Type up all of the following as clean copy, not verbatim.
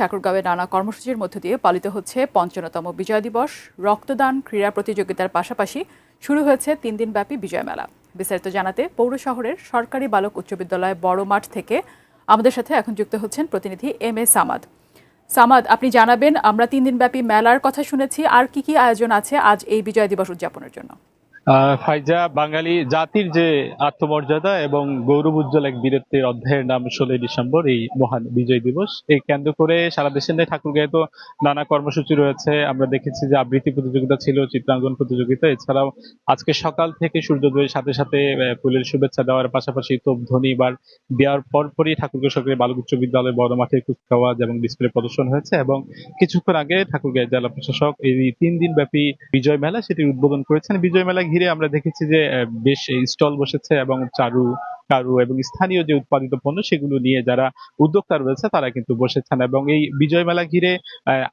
ঠাকুরগাঁওয়ে নানা কর্মসূচির মধ্য দিয়ে পালিত হচ্ছে ৫৫তম বিজয় দিবস। রক্তদান, ক্রীড়া প্রতিযোগিতার পাশাপাশি শুরু হয়েছে ৩ দিনব্যাপী বিজয় মেলা। বিস্তারিত জানাতে পৌর শহরের সরকারি বালক উচ্চ বিদ্যালয় বড় মাঠ থেকে আমাদের সাথে এখন যুক্ত হচ্ছেন প্রতিনিধি এম এ সামাদ। সামাদ, আপনি জানাবেন, আমরা ৩ দিনব্যাপী মেলার কথা শুনেছি, আর কি আয়োজন আছে আজ এই বিজয় দিবস উদযাপনের জন্য? ফাইজা, বাঙালি জাতির যে আত্মমর্যাদা এবং গৌরব উজ্জ্বল এক বীরত্বের অধ্যায়ের নাম ১৬ই ডিসেম্বর, এই মহান বিজয় দিবস। এই কেন্দ্র করে সারা দেশের নেই ঠাকুরগাঁয়ে তো নানা কর্মসূচি রয়েছে। আমরা দেখেছি যে আবৃত্তি প্রতিযোগিতা ছিল, চিত্রাঙ্কন প্রতিযোগিতা। এছাড়াও আজকে সকাল থেকে সূর্যোদয়ের সাথে সাথে ফুলের শুভেচ্ছা দেওয়ার পাশাপাশি তোপধ্বনি দেওয়ার পরপরই ঠাকুরগাঁও সরকারি বালক উচ্চ বিদ্যালয় বড় মাঠে কুচকাওয়াজ এবং ডিসপ্লে প্রদর্শন হয়েছে এবং কিছুক্ষণ আগে ঠাকুরগাঁও জেলা প্রশাসক এই ৩ দিন ব্যাপী বিজয় মেলা সেটির উদ্বোধন করেছেন। বিজয় মেলা ঘিরে আমরা দেখেছি যে বেশ স্টল বসেছে এবং কারু এবং স্থানীয় যে উৎপাদিত পণ্য সেগুলো নিয়ে যারা উদ্যোক্তা রয়েছে তারা কিন্তু বসেছেন এবং এই বিজয় মেলা ঘিরে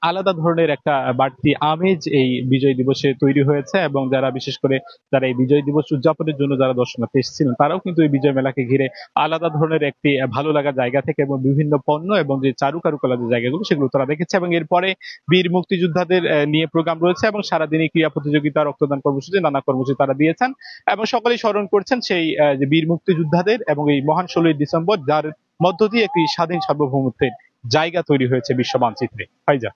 আলাদা ধরনের একটা বাড়তি আমেজ এই বিজয় দিবসে তৈরি হয়েছে এবং যারা বিশেষ করে যারা এই বিজয় দিবস উদযাপনের জন্য যারা দর্শনার্থী এসেছিলেন তারাও কিন্তু এই বিজয় মেলাকে ঘিরে আলাদা ধরনের একটি ভালো লাগার জায়গা থেকে এবং বিভিন্ন পণ্য এবং যে কারুকলার যে জায়গাগুলো সেগুলো তারা দেখেছে এবং এরপরে বীর মুক্তিযোদ্ধাদের নিয়ে প্রোগ্রাম রয়েছে এবং সারাদিনই ক্রীড়া প্রতিযোগিতা, রক্তদান কর্মসূচি, নানা কর্মসূচি তারা দিয়েছেন এবং সকলেই স্মরণ করছেন সেই যে বীর মুক্তিযোদ্ধাদের এবং এই মহান ১৬ই ডিসেম্বর যার মধ্য দিয়ে একটি স্বাধীন সার্বভৌমত্বের জায়গা তৈরি হয়েছে বিশ্ব মানচিত্রে। ফাইজা।